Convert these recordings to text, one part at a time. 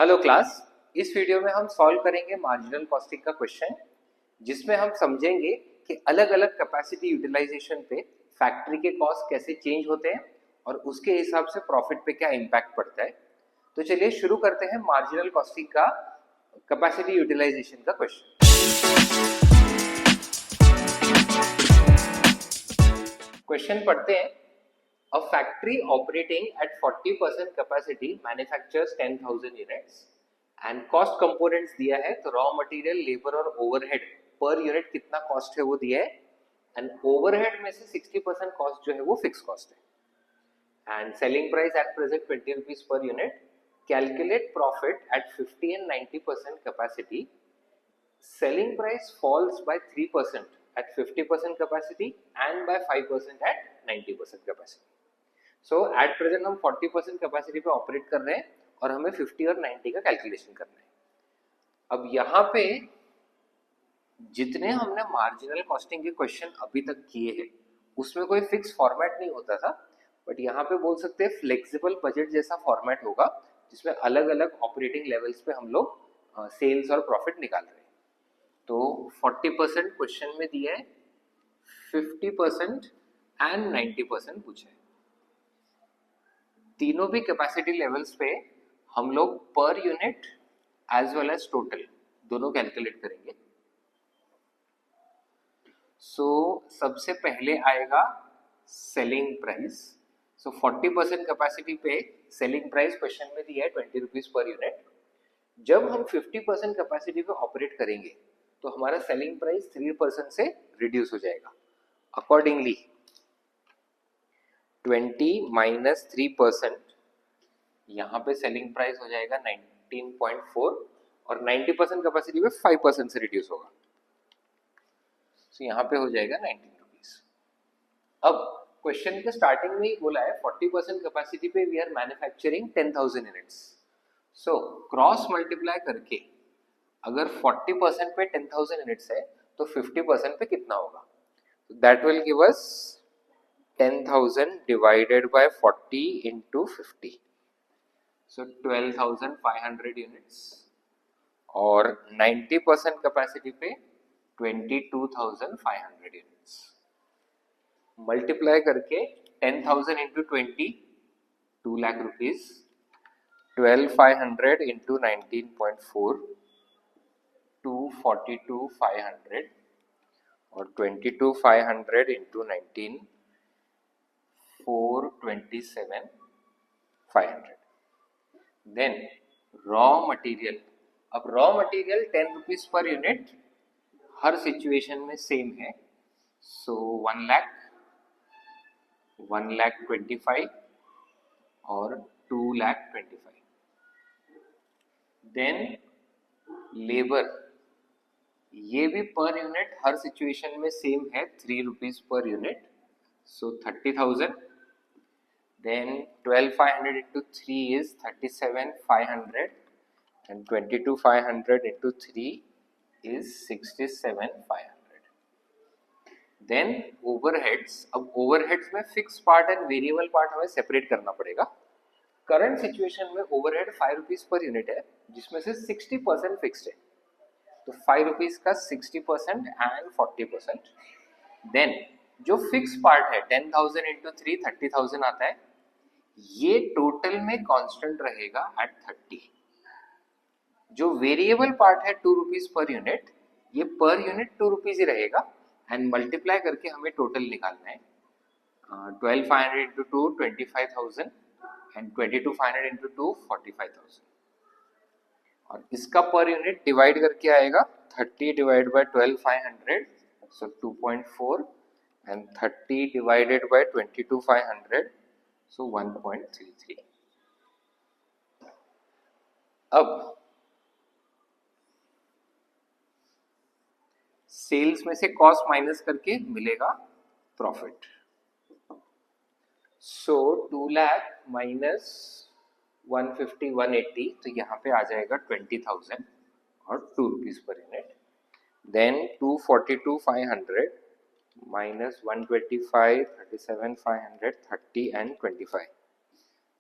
Hello class. इस video में हम सॉल्व करेंगे मार्जिनल कॉस्टिंग का क्वेश्चन, जिसमें हम समझेंगे कि अलग अलग कैपेसिटी यूटिलाइजेशन पे फैक्ट्री के कॉस्ट कैसे चेंज होते हैं और उसके हिसाब से प्रॉफिट पे क्या इम्पैक्ट पड़ता है। तो चलिए शुरू करते हैं मार्जिनल कॉस्टिंग का कैपेसिटी यूटिलाइजेशन का क्वेश्चन। क्वेश्चन पढ़ते हैं। A factory operating at 40% capacity manufactures 10,000 units and cost components दिया है, तो रॉ मटेरियल, लेबर और ओवरहेड पर यूनिट कितना कॉस्ट है वो दिया है, एंड ओवरहेड में से 60% कॉस्ट जो है वो फिक्स कॉस्ट है, and selling price at present 20 rupees per unit. Calculate profit at 50 and 90% capacity. Selling price falls by 3% at 50% capacity and by 5% at 90% capacity. So at present हम 40% capacity पे operate कर रहे हैं और हमें 50 और 90 का कैलकुलेशन करना है। अब यहाँ पे जितने हमने मार्जिनल कॉस्टिंग के क्वेश्चन अभी तक किए हैं उसमें कोई फिक्स फॉर्मेट नहीं होता था, बट यहाँ पे बोल सकते हैं फ्लेक्सिबल बजट जैसा फॉर्मेट होगा, जिसमें अलग अलग ऑपरेटिंग लेवल्स पे हम लोग सेल्स और प्रॉफिट निकाल रहे हैं। तो 40% क्वेश्चन में दिया है, 50% एंड 90% पूछा है। तीनों भी कैपेसिटी लेवल्स पे हम लोग per unit as well as total दोनों कैलकुलेट करेंगे। सो सबसे पहले आएगा सेलिंग प्राइस। सो 40% कैपेसिटी पे सेलिंग प्राइस क्वेश्चन में दिया है 20 रुपीज पर यूनिट। जब हम 50% कैपेसिटी पे ऑपरेट करेंगे तो हमारा सेलिंग प्राइस 3% से रिड्यूस हो जाएगा। अकॉर्डिंगली 20 माइनस 3%, यहाँ पे सेलिंग प्राइस हो जाएगा 19.4 और 90% कैपेसिटी पे 5% से रिड्यूस होगा, तो यहाँ पे हो जाएगा 19 रुपीज। अब क्वेश्चन के स्टार्टिंग में ही बोला है 40% कैपेसिटी पे we are manufacturing 10,000 units. So cross multiply करके अगर 40% पे 10,000 यूनिट्स है तो 50% पे कितना होगा, that will give us 10,000 divided by 40 into 50, so 12,500 units, और 90% कैपेसिटी पे 22,500 units। मल्टीप्लाई करके 10,000 into 20 2 लाख रुपीज, 12,500 into 19.4 242,500 और 22,500 into 19 427,500। Then raw material. अब raw material 10 rupees per unit हर सिचुएशन में सेम है, सो 1 लाख, 1,25,000 और 2,25,000। देन लेबर, ये भी पर यूनिट हर सिचुएशन में सेम है, 3 rupees per unit, so 30,000। Then 12,500 into 3 is 37,500 and 22,500 into 3 is 67,500. Then overheads। अब overheads में fix part and variable part हमें सेपरेट करना पड़ेगा। करंट सिचुएशन में ओवरहेड 5 रुपीज पर यूनिट है, जिसमें से 60% फिक्स्ड है, तो 5 रुपीज का 60% एंड 40%। देन जो फिक्स पार्ट है 10,000 into 3 30,000 आता है, ये टोटल में कांस्टेंट रहेगा एट 30। जो वेरिएबल पार्ट है 2 रुपीज पर यूनिट, ये पर यूनिट 2 रुपीज ही रहेगा, एंड मल्टीप्लाई करके हमें टोटल निकालना है। 12,500 into 2 25,000 एंड 22,500 into 2 45,000, और इसका पर यूनिट डिवाइड करके आएगा 30 divide by 12,500, so 2.4, and 30 divided by 22,500, so 1.33। अब सेल्स में से कॉस्ट माइनस करके मिलेगा प्रॉफिट। सो 2 लाख माइनस 150 180, तो यहाँ पे आ जाएगा 20,000 और 2 rupees per unit. Then 242,500 minus 125 37,500 30 and 25,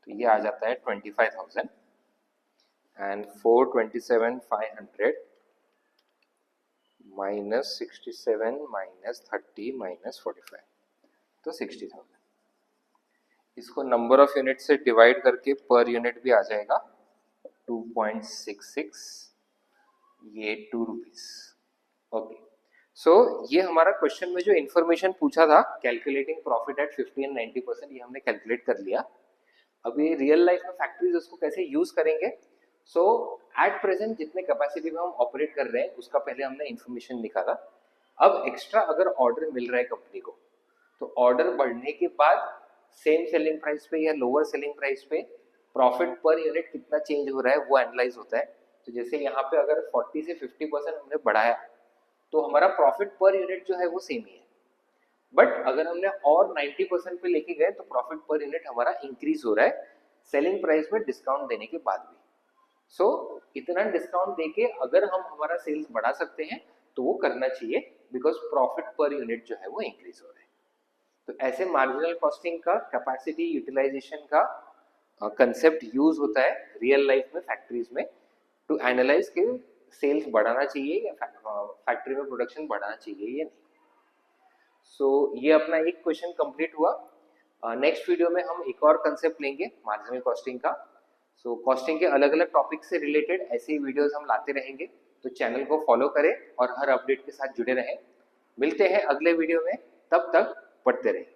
तो ये आ जाता है 25,000। and 427,500 minus 67 minus 30 minus 45 तो 60,000। इसको नंबर ऑफ यूनिट से डिवाइड करके पर यूनिट भी आ जाएगा 2.66, ये 2 रुपीज। ओके, सो ये हमारा क्वेश्चन में जो इन्फॉर्मेशन पूछा था कैलकुलेटिंग प्रॉफिट एट 50 एंड 90%, ये हमने कैलकुलेट कर लिया। अभी रियल लाइफ में फैक्ट्रीज उसको कैसे यूज करेंगे। सो एट प्रेजेंट जितने कैपेसिटी में हम ऑपरेट कर रहे हैं उसका पहले हमने इन्फॉर्मेशन निकाला। अब एक्स्ट्रा अगर ऑर्डर मिल रहा है कंपनी को, तो ऑर्डर बढ़ने के बाद सेम सेलिंग प्राइस पे या लोअर सेलिंग प्राइस पे प्रॉफिट पर यूनिट कितना चेंज हो रहा है वो एनालाइज होता है। तो जैसे यहाँ पे अगर 40 से 50% हमने बढ़ाया तो हमारा प्रॉफिट पर यूनिट जो है वो सेम ही है, बट अगर हमने और 90% पे लेके गए तो प्रॉफिट पर यूनिट हमारा इंक्रीज हो रहा है सेलिंग प्राइस में डिस्काउंट देने के बाद भी। सो इतना डिस्काउंट देके अगर हम हमारा सेल्स बढ़ा सकते हैं तो वो करना चाहिए, बिकॉज प्रॉफिट पर यूनिट जो है वो इंक्रीज हो रहा है। तो ऐसे मार्जिनल कॉस्टिंग का, कैपेसिटी यूटिलाइजेशन का कंसेप्ट यूज होता है रियल लाइफ में फैक्ट्रीज में, टू एनालाइज के सेल्स बढ़ाना चाहिए या फैक्ट्री में प्रोडक्शन बढ़ाना चाहिए या नहीं। सो ये अपना एक क्वेश्चन कंप्लीट हुआ। नेक्स्ट वीडियो में हम एक और कंसेप्ट लेंगे मार्जिनल कॉस्टिंग का। सो कॉस्टिंग के अलग अलग टॉपिक से रिलेटेड ऐसे ही वीडियोस हम लाते रहेंगे, तो चैनल को फॉलो करें और हर अपडेट के साथ जुड़े रहें। मिलते हैं अगले वीडियो में, तब तक पढ़ते रहें।